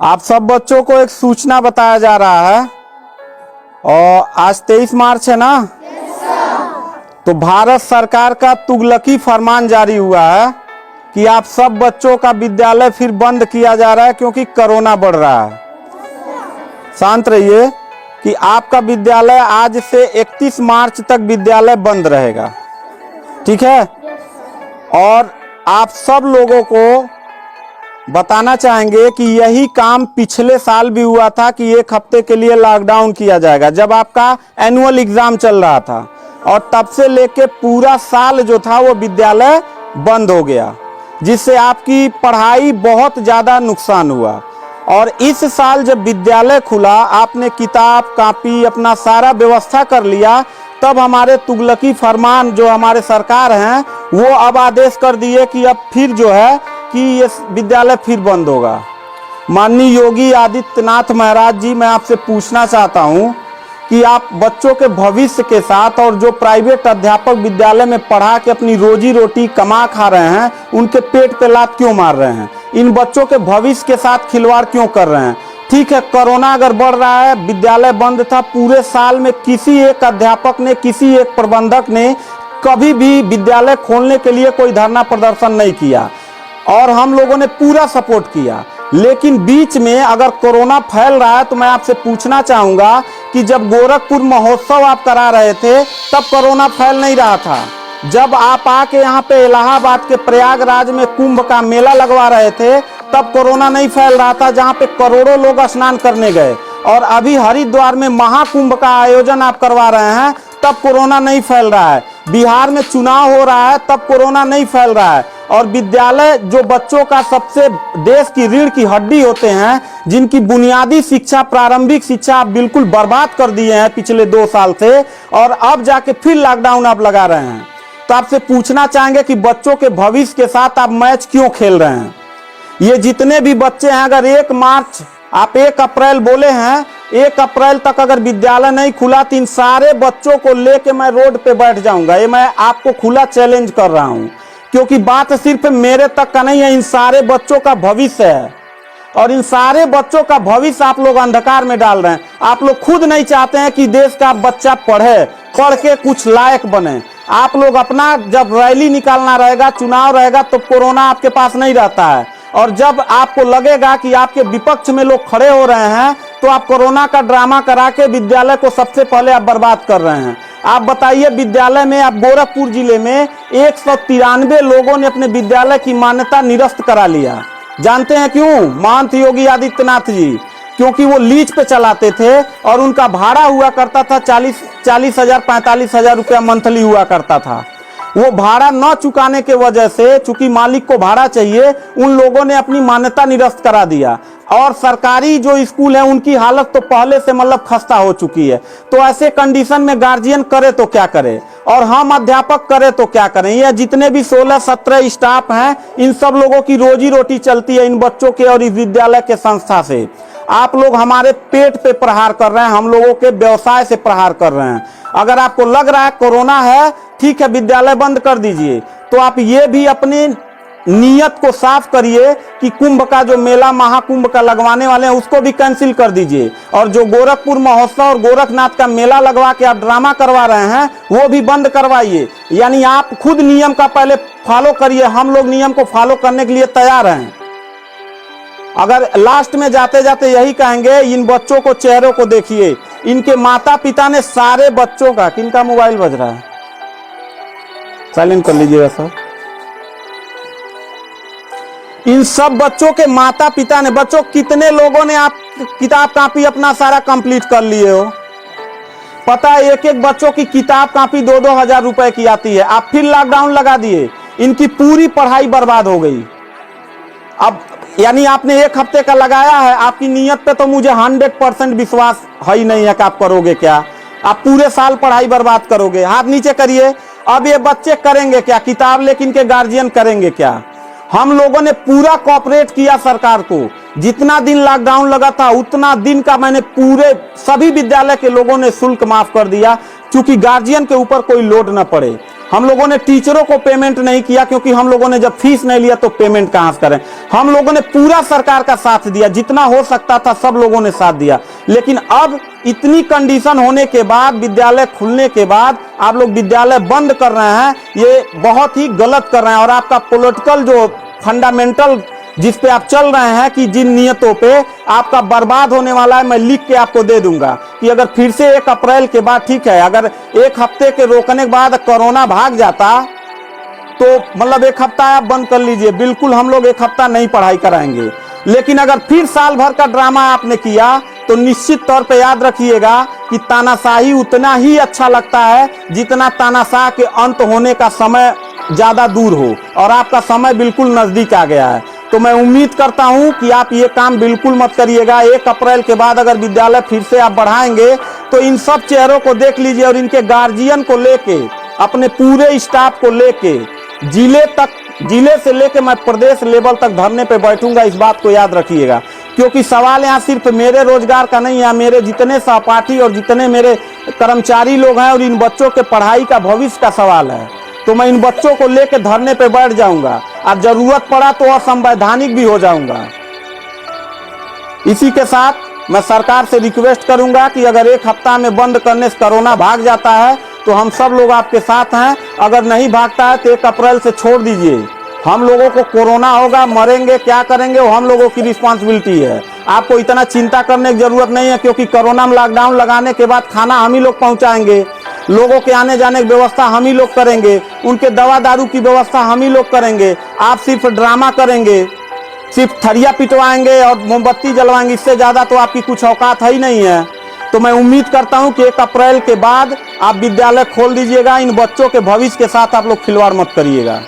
आप सब बच्चों को एक सूचना बताया जा रहा है और आज 23 मार्च है ना। तो भारत सरकार का तुगलकी फरमान जारी हुआ है कि आप सब बच्चों का विद्यालय फिर बंद किया जा रहा है क्योंकि कोरोना बढ़ रहा है। शांत रहिए कि आपका विद्यालय आज से 31 मार्च तक विद्यालय बंद रहेगा, ठीक है। और आप सब लोगों को बताना चाहेंगे कि यही काम पिछले साल भी हुआ था कि एक हफ्ते के लिए लॉकडाउन किया जाएगा जब आपका एनुअल एग्जाम चल रहा था, और तब से लेके पूरा साल जो था वो विद्यालय बंद हो गया, जिससे आपकी पढ़ाई बहुत ज़्यादा नुकसान हुआ। और इस साल जब विद्यालय खुला, आपने किताब कापी अपना सारा व्यवस्था कर लिया, तब हमारे तुगलकी फरमान जो हमारे सरकार हैं वो अब आदेश कर दिए कि अब फिर जो है कि ये विद्यालय फिर बंद होगा। माननीय योगी आदित्यनाथ महाराज जी, मैं आपसे पूछना चाहता हूं कि आप बच्चों के भविष्य के साथ और जो प्राइवेट अध्यापक विद्यालय में पढ़ा के अपनी रोजी रोटी कमा खा रहे हैं, उनके पेट पे लात क्यों मार रहे हैं? इन बच्चों के भविष्य के साथ खिलवाड़ क्यों कर रहे हैं? ठीक है, कोरोना अगर बढ़ रहा है, विद्यालय बंद था, पूरे साल में किसी एक अध्यापक ने, किसी एक प्रबंधक ने कभी भी विद्यालय खोलने के लिए कोई धरना प्रदर्शन नहीं किया और हम लोगों ने पूरा सपोर्ट किया। लेकिन बीच में अगर कोरोना फैल रहा है तो मैं आपसे पूछना चाहूंगा कि जब गोरखपुर महोत्सव आप करा रहे थे तब कोरोना फैल नहीं रहा था। जब आप आके यहाँ पे इलाहाबाद के प्रयागराज में कुंभ का मेला लगवा रहे थे तब कोरोना नहीं फैल रहा था, जहाँ पे करोड़ों लोग स्नान करने गए। और अभी हरिद्वार में महाकुंभ का आयोजन आप करवा रहे हैं तब कोरोना नहीं फैल रहा है। बिहार में चुनाव हो रहा है तब कोरोना नहीं फैल रहा है। और विद्यालय जो बच्चों का सबसे देश की रीढ़ की हड्डी होते हैं, जिनकी बुनियादी शिक्षा, प्रारंभिक शिक्षा आप बिल्कुल बर्बाद कर दिए हैं पिछले 2 साल से, और अब जाके फिर लॉकडाउन आप लगा रहे हैं। तो आपसे पूछना चाहेंगे कि बच्चों के भविष्य के साथ आप मैच क्यों खेल रहे हैं? ये जितने भी बच्चे हैं, अगर 1 मार्च आप 1 अप्रैल बोले हैं, 1 अप्रैल तक अगर विद्यालय नहीं खुला तो इन सारे बच्चों को लेके मैं रोड पे बैठ जाऊंगा। ये मैं आपको खुला चैलेंज कर रहा हूं, क्योंकि बात सिर्फ मेरे तक का नहीं है, इन सारे बच्चों का भविष्य है। और इन सारे बच्चों का भविष्य आप लोग अंधकार में डाल रहे हैं। आप लोग खुद नहीं चाहते हैं कि देश का बच्चा पढ़े, पढ़ के कुछ लायक बने। आप लोग अपना जब रैली निकालना रहेगा, चुनाव रहेगा, तो कोरोना आपके पास नहीं रहता है। और जब आपको लगेगा कि आपके विपक्ष में लोग खड़े हो रहे हैं तो आप कोरोना का ड्रामा करा के विद्यालय को सबसे पहले आप बर्बाद कर रहे हैं। आप बताइए, विद्यालय में आप गोरखपुर जिले में 193 लोगों ने अपने विद्यालय की मान्यता निरस्त करा लिया। जानते हैं क्यों? महंत योगी आदित्यनाथ जी, क्योंकि वो लीज पे चलाते थे और उनका भाड़ा हुआ करता था 40,000 45,000 रुपया मंथली हुआ करता था। वो भाड़ा न चुकाने के वजह से, चूंकि मालिक को भाड़ा चाहिए, उन लोगों ने अपनी मान्यता निरस्त करा दिया। और सरकारी जो स्कूल है उनकी हालत तो पहले से मतलब खस्ता हो चुकी है। तो ऐसे कंडीशन में गार्जियन करे तो क्या करे और हम अध्यापक करे तो क्या करें? ये जितने भी 16-17 स्टाफ हैं, इन सब लोगों की रोजी रोटी चलती है इन बच्चों के और इस विद्यालय के संस्था से। आप लोग हमारे पेट पे प्रहार कर रहे हैं, हम लोगों के व्यवसाय से प्रहार कर रहे हैं। अगर आपको लग रहा है कोरोना है, ठीक है, विद्यालय बंद कर दीजिए, तो आप ये भी अपनी नीयत को साफ करिए कि कुंभ का जो मेला महाकुंभ का लगवाने वाले हैं उसको भी कैंसिल कर दीजिए। और जो गोरखपुर महोत्सव और गोरखनाथ का मेला लगवा के आप ड्रामा करवा रहे हैं वो भी बंद करवाइए। यानी आप खुद नियम का पहले फॉलो करिए, हम लोग नियम को फॉलो करने के लिए तैयार हैं। अगर लास्ट में जाते जाते यही कहेंगे, इन बच्चों को चेहरों को देखिए, इनके माता पिता ने सारे बच्चों का, किनका मोबाइल बज रहा है, साइलेंट कर लीजिएगा सर। इन सब बच्चों के माता पिता ने, बच्चों कितने लोगों ने आप किताब कापी अपना सारा कंप्लीट कर लिए हो? पता है, एक एक बच्चों की किताब कापी 2-2 हजार रुपए की आती है। आप फिर लॉकडाउन लगा दिए, इनकी पूरी पढ़ाई बर्बाद हो गई। अब यानी आपने 1 हफ्ते का लगाया है, आपकी नीयत पे तो मुझे 100% विश्वास है ही नहीं है कि आप करोगे क्या। आप पूरे साल पढ़ाई बर्बाद करोगे। हाथ नीचे करिए। अब ये बच्चे करेंगे क्या? किताब लेकिन इनके गार्जियन करेंगे क्या? हम लोगों ने पूरा कोऑपरेट किया सरकार को। जितना दिन लॉकडाउन लगा था उतना दिन का मैंने पूरे सभी विद्यालय के लोगों ने शुल्क माफ कर दिया, क्योंकि गार्जियन के ऊपर कोई लोड न पड़े। हम लोगों ने टीचरों को पेमेंट नहीं किया, क्योंकि हम लोगों ने जब फीस नहीं लिया तो पेमेंट कहां से करें। हम लोगों ने पूरा सरकार का साथ दिया, जितना हो सकता था सब लोगों ने साथ दिया। लेकिन अब इतनी कंडीशन होने के बाद, विद्यालय खुलने के बाद आप लोग विद्यालय बंद कर रहे हैं, ये बहुत ही गलत कर रहे हैं। और आपका पॉलिटिकल जो फंडामेंटल जिस पे आप चल रहे हैं कि जिन नियतों पे आपका बर्बाद होने वाला है, मैं लिख के आपको दे दूंगा कि अगर फिर से 1 अप्रैल के बाद, ठीक है, अगर 1 हफ्ते के रोकने के बाद कोरोना भाग जाता तो मतलब 1 हफ्ता आप बंद कर लीजिए, बिल्कुल हम लोग 1 हफ्ता नहीं पढ़ाई कराएंगे। लेकिन अगर फिर साल भर का ड्रामा आपने किया तो निश्चित तौर पे याद रखिएगा कि तानाशाही उतना ही अच्छा लगता है जितना तानाशाह के अंत होने का समय ज्यादा दूर हो, और आपका समय बिल्कुल नजदीक आ गया है। तो मैं उम्मीद करता हूं कि आप ये काम बिल्कुल मत करिएगा। 1 अप्रैल के बाद अगर विद्यालय फिर से आप बढ़ाएंगे तो इन सब चेहरों को देख लीजिए और इनके गार्जियन को लेके, अपने पूरे स्टाफ को लेके जिले से लेके मैं प्रदेश लेवल तक धरने पे बैठूंगा। इस बात को याद रखिएगा, क्योंकि सवाल यहाँ सिर्फ मेरे रोजगार का नहीं है, मेरे जितने सहपाठी और जितने मेरे कर्मचारी लोग हैं और इन बच्चों के पढ़ाई का, भविष्य का सवाल है। तो मैं इन बच्चों को लेकर धरने पे बैठ जाऊंगा और जरूरत पड़ा तो असंवैधानिक भी हो जाऊंगा। इसी के साथ मैं सरकार से रिक्वेस्ट करूंगा कि अगर 1 हफ्ता में बंद करने से कोरोना भाग जाता है तो हम सब लोग आपके साथ हैं। अगर नहीं भागता है तो 1 अप्रैल से छोड़ दीजिए। हम लोगों को कोरोना होगा, मरेंगे, क्या करेंगे वो हम लोगों की रिस्पांसिबिलिटी है। आपको इतना चिंता करने की जरूरत नहीं है, क्योंकि कोरोना में लॉकडाउन लगाने के बाद खाना हम ही लोग पहुंचाएंगे, लोगों के आने जाने की व्यवस्था हम ही लोग करेंगे, उनके दवा दारू की व्यवस्था हम ही लोग करेंगे। आप सिर्फ ड्रामा करेंगे, सिर्फ थरिया पिटवाएंगे और मोमबत्ती जलवाएंगे, इससे ज्यादा तो आपकी कुछ औकात है ही नहीं है। तो मैं उम्मीद करता हूं कि 1 अप्रैल के बाद आप विद्यालय खोल दीजिएगा। इन बच्चों के भविष्य के साथ आप लोग खिलवाड़ मत करिएगा।